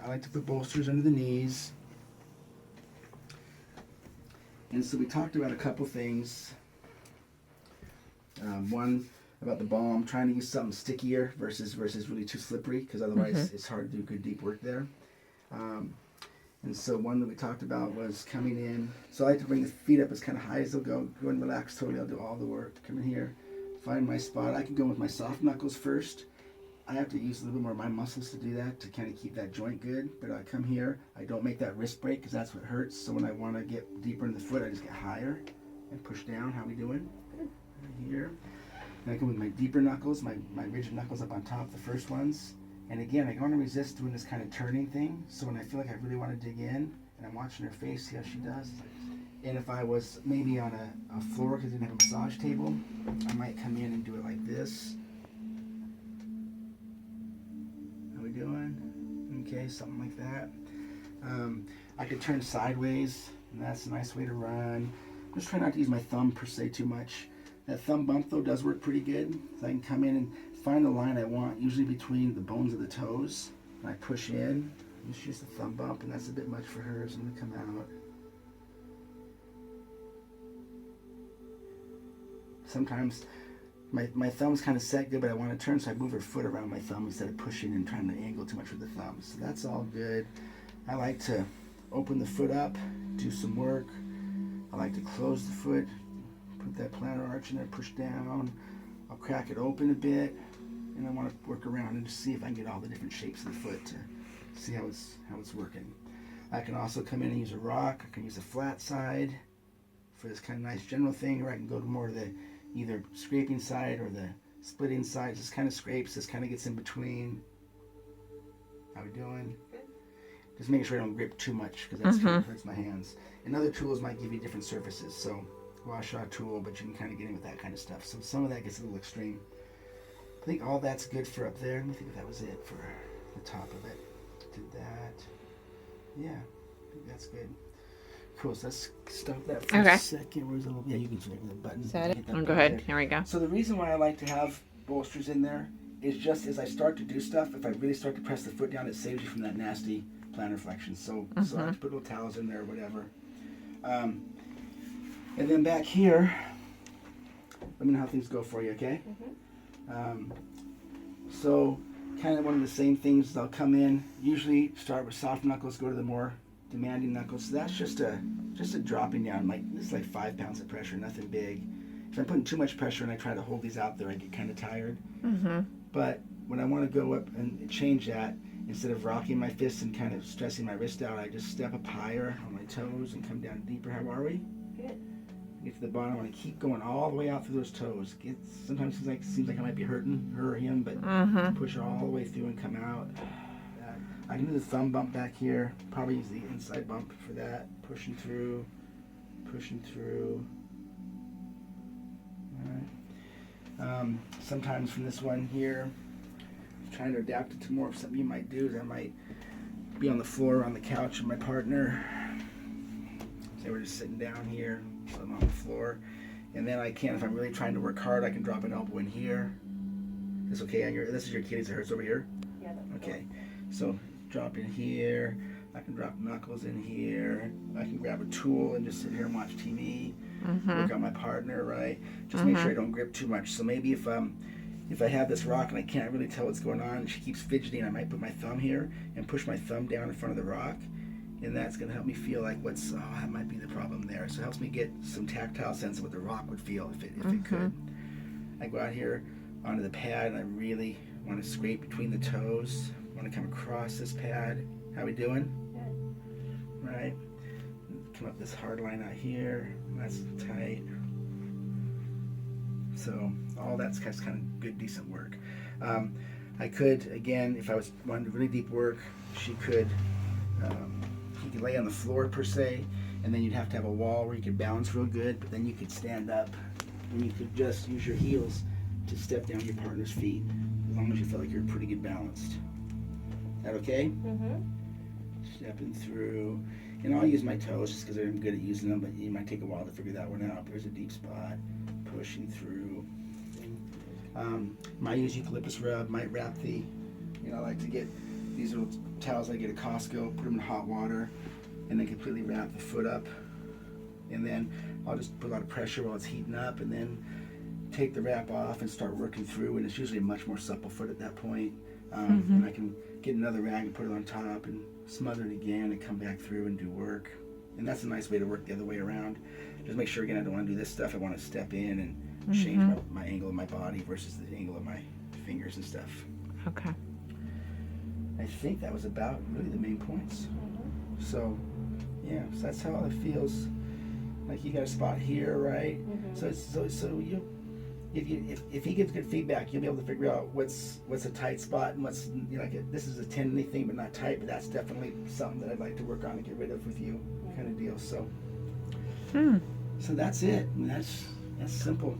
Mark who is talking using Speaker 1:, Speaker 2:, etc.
Speaker 1: I like to put bolsters under the knees. And so we talked about a couple things. One about the balm, trying to use something stickier versus really too slippery, because otherwise it's hard to do good deep work there. And so one that we talked about was coming in. So I like to bring the feet up as kind of high as they'll go. Go and relax totally. I'll do all the work. Come in here, find my spot. I can go with my soft knuckles first. I have to use a little bit more of my muscles to do that, to kind of keep that joint good. But I come here, I don't make that wrist break because that's what hurts. So when I want to get deeper in the foot, I just get higher and push down. How we doing? Right here. And I come with my deeper knuckles, my rigid knuckles up on top, the first ones. And again, I want to resist doing this kind of turning thing. So when I feel like I really want to dig in, and I'm watching her face, see how she does. And if I was maybe on a floor because I didn't have a massage table, I might come in and do it like this. How we doing? Okay, something like that. I could turn sideways, and that's a nice way to run. Just try not to use my thumb per se too much. That thumb bump though does work pretty good. So I can come in and find the line I want, usually between the bones of the toes. And I push in. It's just a thumb bump, and that's a bit much for her, so I'm going to come out. Sometimes my thumb's kind of set good, but I want to turn, so I move her foot around my thumb instead of pushing and trying to angle too much with the thumb. So that's all good. I like to open the foot up, do some work. I like to close the foot, put that plantar arch in there, push down. I'll crack it open a bit, and I want to work around and just see if I can get all the different shapes of the foot to see how it's working. I can also come in and use a rock. I can use a flat side for this kind of nice general thing, or I can go to more of the either scraping side or the splitting side. Just kind of scrapes, just kind of gets in between. How we doing? Just making sure I don't grip too much, because that's kind of hurts my hands. And other tools might give you different surfaces. So washout tool, but you can kind of get in with that kind of stuff. So some of that gets a little extreme. I think all that's good for up there. Let me think if that was it for the top of it. Did that. Yeah, I think that's good. Cool, so let's stop that for a second. Where's the little, yeah, you can flip the button.
Speaker 2: Is that it? Oh, go ahead. Here we go.
Speaker 1: So the reason why I like to have bolsters in there is just as I start to do stuff, if I really start to press the foot down, it saves you from that nasty plantar flexion. So I have to put little towels in there or whatever. And then back here, let me know how things go for you, okay? So kind of one of the same things, I'll come in, usually start with soft knuckles, go to the more demanding knuckles. So that's just a dropping down, like this is like 5 pounds of pressure, nothing big. If I'm putting too much pressure and I try to hold these out there, I get kind of tired. But when I want to go up and change that, instead of rocking my fists and kind of stressing my wrist out, I just step up higher on my toes and come down deeper. How are we? Good. Get to the bottom. I want to keep going all the way out through those toes. Sometimes it seems like I might be hurting her or him, but push all the way through and come out. I can do the thumb bump back here. Probably use the inside bump for that. Pushing through. All right. Sometimes from this one here, trying to adapt it to more of something you might do is I might be on the floor on the couch with my partner. Say we're just sitting down here, so I'm on the floor. And then I can, if I'm really trying to work hard, I can drop an elbow in here. Is this okay? This is your kitty's, it hurts over here?
Speaker 3: Yeah, that's
Speaker 1: okay. So drop in here. I can drop knuckles in here. I can grab a tool and just sit here and watch TV. Work on my partner, right? Just make sure I don't grip too much. So maybe if I have this rock and I can't really tell what's going on and she keeps fidgeting, I might put my thumb here and push my thumb down in front of the rock. And that's going to help me feel like that might be the problem there. So it helps me get some tactile sense of what the rock would feel if it could. I go out here onto the pad and I really want to scrape between the toes. I want to come across this pad. How we doing? Good. Right. Come up this hard line out here. That's tight. So all that's kind of good, decent work. I could, again, if I was wanting really deep work, she could lay on the floor per se, and then you'd have to have a wall where you could balance real good, but then you could stand up and you could just use your heels to step down your partner's feet, as long as you feel like you're pretty good balanced. Is that okay? Stepping through, and I'll use my toes just because I'm good at using them, but it might take a while to figure that one out. There's a deep spot, pushing through. Might use eucalyptus rub, might wrap I like to get these little towels I get at Costco, put them in hot water, and then completely wrap the foot up. And then I'll just put a lot of pressure while it's heating up, and then take the wrap off and start working through. And it's usually a much more supple foot at that point. And I can get another rag and put it on top and smother it again and come back through and do work. And that's a nice way to work the other way around. Just make sure, again, I don't want to do this stuff. I want to step in and change my angle of my body versus the angle of my fingers and stuff.
Speaker 2: Okay.
Speaker 1: I think that was about really the main points. So, yeah, so that's how it feels. Like you got a spot here, right? So you, if he gives good feedback, you'll be able to figure out what's a tight spot and what's, you know, like this is a tendony thing but not tight, but that's definitely something that I'd like to work on and get rid of with you, kind of deal. So, so that's it. And that's simple.